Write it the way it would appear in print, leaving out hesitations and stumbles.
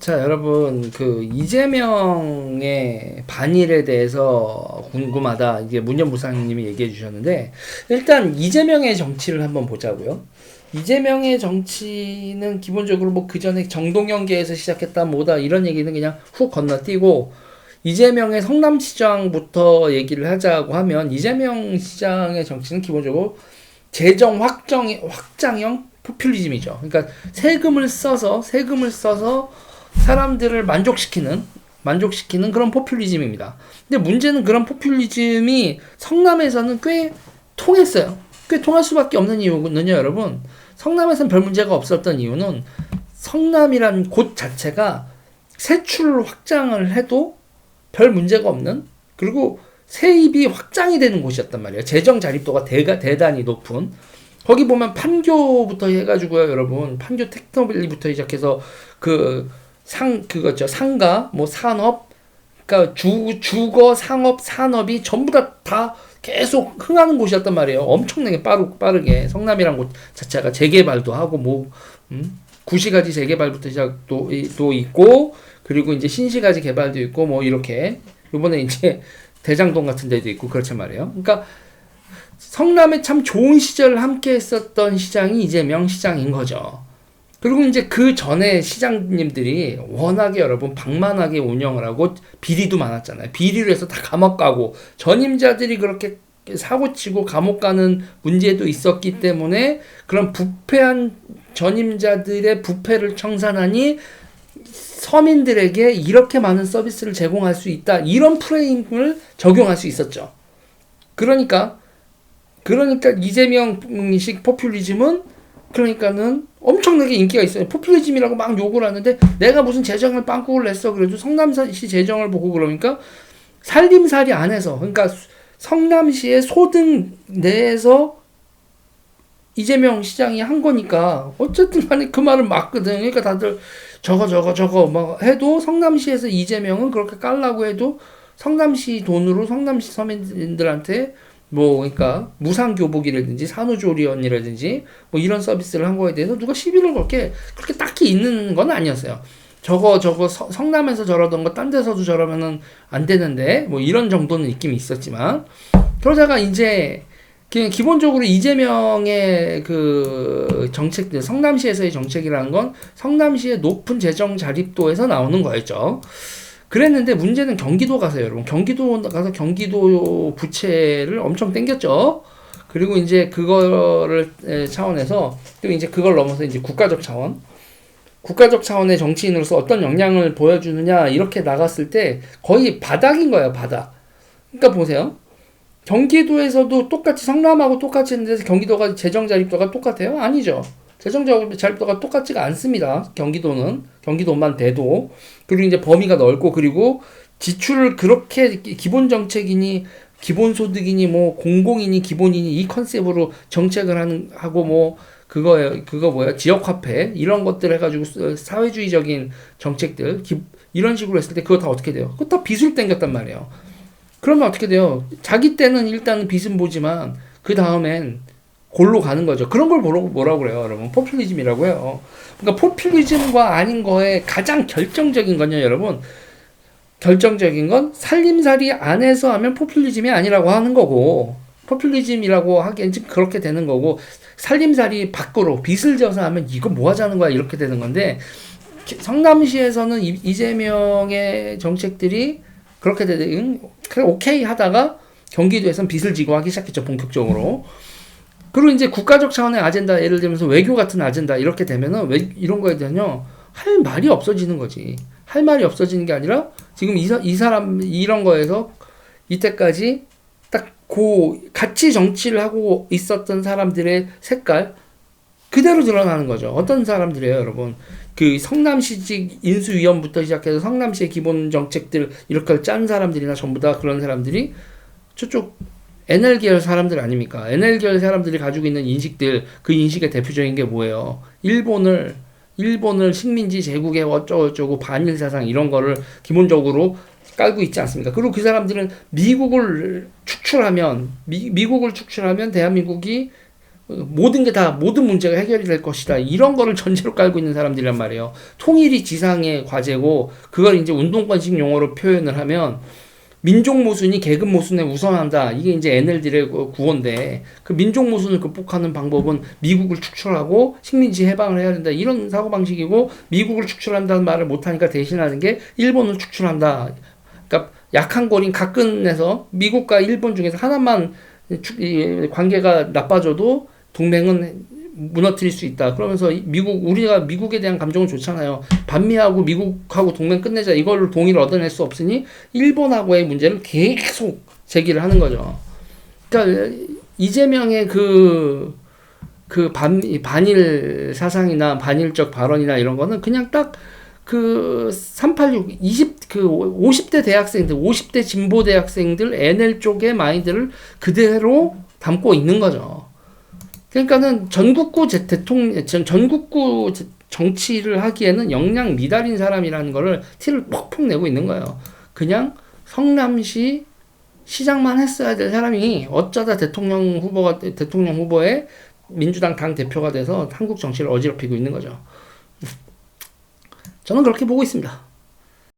자, 여러분, 이재명의 반일에 대해서 궁금하다. 이게 문현무상님이 얘기해 주셨는데, 일단 이재명의 정치를 한번 보자고요. 이재명의 정치는 기본적으로 뭐 그 전에 정동영계에서 시작했다, 뭐다, 이런 얘기는 그냥 훅 건너뛰고, 이재명의 성남시장부터 얘기를 하자고 하면, 이재명 시장의 정치는 기본적으로 재정 확장형 포퓰리즘이죠. 그러니까 세금을 써서 사람들을 만족시키는 그런 포퓰리즘입니다. 근데 문제는 그런 포퓰리즘이 성남에서는 꽤 통했어요. 꽤 통할 수밖에 없는 이유는요, 여러분. 성남에서는 별 문제가 없었던 이유는 성남이란 곳 자체가 세출 확장을 해도 별 문제가 없는, 그리고 세입이 확장이 되는 곳이었단 말이에요. 재정 자립도가 대단히 높은. 거기 보면 판교부터 해가지고요, 여러분. 판교 텍터빌리부터 시작해서 그거죠. 상가, 뭐 산업, 그러니까 주거, 상업, 산업이 전부 다 계속 흥하는 곳이었단 말이에요. 엄청나게 빠르게. 성남이란 곳 자체가 재개발도 하고, 구시가지 재개발부터 시작도 또 있고, 그리고 이제 신시가지 개발도 있고, 뭐 이렇게. 요번에 이제 대장동 같은 데도 있고, 그렇단 말이에요. 그러니까 성남에 참 좋은 시절을 함께 했었던 시장이 이재명 시장인 거죠. 그리고 이제 그 전에 시장님들이 워낙에 여러분 방만하게 운영을 하고 비리도 많았잖아요. 비리로 해서 다 감옥 가고 전임자들이 그렇게 사고치고 감옥 가는 문제도 있었기 때문에 그런 부패한 전임자들의 부패를 청산하니 서민들에게 이렇게 많은 서비스를 제공할 수 있다. 이런 프레임을 적용할 수 있었죠. 그러니까 이재명식 포퓰리즘은 그러니까는 엄청나게 인기가 있어요. 포퓰리즘이라고 막 욕을 하는데 내가 무슨 재정을 빵꾸를 냈어. 그래도 성남시 재정을 보고 그러니까 살림살이 안에서, 그러니까 성남시의 소득 내에서 이재명 시장이 한 거니까 어쨌든 간에 그 말은 맞거든. 그러니까 다들 저거 막 해도 성남시에서 이재명은 그렇게 깔라고 해도 성남시 돈으로 성남시 서민들한테 뭐 그러니까 무상교복이라든지 산후조리원이라든지 뭐 이런 서비스를 한 거에 대해서 누가 시비를 걸게 그렇게 딱히 있는 건 아니었어요. 성남에서 저러던 거 딴 데서도 저러면은 안 되는데 뭐 이런 정도는 있긴 있었지만, 그러다가 이제 그냥 기본적으로 이재명의 그 정책들, 성남시에서의 정책이라는 건 성남시의 높은 재정 자립도에서 나오는 거였죠. 그랬는데 문제는 경기도 가서, 여러분, 경기도 가서 경기도 부채를 엄청 땡겼죠. 그리고 이제 그거를 차원에서 또 이제 그걸 넘어서 이제 국가적 차원의 정치인으로서 어떤 역량을 보여주느냐 이렇게 나갔을 때 거의 바닥인 거예요, 바닥. 그러니까 보세요. 경기도에서도 똑같이 성남하고 똑같이 했는데 경기도가 재정 자립도가 똑같아요? 아니죠. 재정 자립도가 똑같지가 않습니다. 경기도만 돼도. 그리고 이제 범위가 넓고, 그리고 지출을 그렇게 기본 정책이니 기본 소득이니 뭐 공공이니 기본이니 이 컨셉으로 정책을 하고 뭐 그거 뭐야, 지역 화폐 이런 것들 해가지고 사회주의적인 정책들 이런 식으로 했을 때 그거 다 어떻게 돼요? 그거 다 빚을 땡겼단 말이에요. 그러면 어떻게 돼요? 자기 때는 일단 빚은 보지만 그 다음엔 골로 가는 거죠. 그런 걸 뭐라고 그래요, 여러분? 포퓰리즘이라고 해요. 그러니까 포퓰리즘과 아닌 거에 가장 결정적인 건요, 여러분. 결정적인 건 살림살이 안에서 하면 포퓰리즘이 아니라고 하는 거고, 포퓰리즘이라고 하기엔 지금 그렇게 되는 거고, 살림살이 밖으로 빚을 져서 하면 이거 뭐 하자는 거야, 이렇게 되는 건데, 성남시에서는 이재명의 정책들이 그렇게 되는, 오케이 하다가 경기도에서는 빚을 지고 하기 시작했죠, 본격적으로. 그리고 이제 국가적 차원의 아젠다, 예를 들면서 외교 같은 아젠다 이렇게 되면은 왜 이런 거에 대한요 할 말이 없어지는 거지. 할 말이 없어지는 게 아니라 지금 이 사람 이런 거에서 이때까지 딱 같이 정치를 하고 있었던 사람들의 색깔 그대로 드러나는 거죠. 어떤 사람들이에요, 여러분? 그 성남시직 인수위원부터 시작해서 성남시의 기본 정책들 이렇게 짠 사람들이나 전부 다 그런 사람들이 저쪽 NL계열 사람들 아닙니까? NL계열 사람들이 가지고 있는 인식들, 그 인식의 대표적인 게 뭐예요? 일본을 식민지 제국의 어쩌고 반일 사상 이런 거를 기본적으로 깔고 있지 않습니까? 그리고 그 사람들은 미국을 축출하면 대한민국이 모든 게 다 모든 문제가 해결이 될 것이다. 이런 거를 전제로 깔고 있는 사람들이란 말이에요. 통일이 지상의 과제고 그걸 이제 운동권식 용어로 표현을 하면 민족 모순이 계급 모순에 우선한다. 이게 이제 NLD의 구호인데 그 민족 모순을 극복하는 방법은 미국을 축출하고 식민지 해방을 해야 된다. 이런 사고방식이고 미국을 축출한다는 말을 못하니까 대신하는 게 일본을 축출한다. 그러니까 약한 고린 각근에서 미국과 일본 중에서 하나만 관계가 나빠져도 동맹은 무너뜨릴 수 있다. 그러면서 우리가 미국에 대한 감정은 좋잖아요. 반미하고 미국하고 동맹 끝내자. 이걸로 동의를 얻어낼 수 없으니 일본하고의 문제를 계속 제기를 하는 거죠. 그러니까 이재명의 반일 사상이나 반일적 발언이나 이런 거는 그냥 딱 386, 50대 대학생들, 50대 진보 대학생들 NL 쪽의 마인드를 그대로 담고 있는 거죠. 그러니까는 전국구 정치를 하기에는 역량 미달인 사람이라는 거를 티를 퍽퍽 내고 있는 거예요. 그냥 성남시 시장만 했어야 될 사람이 어쩌다 대통령 후보에 민주당 당 대표가 돼서 한국 정치를 어지럽히고 있는 거죠. 저는 그렇게 보고 있습니다.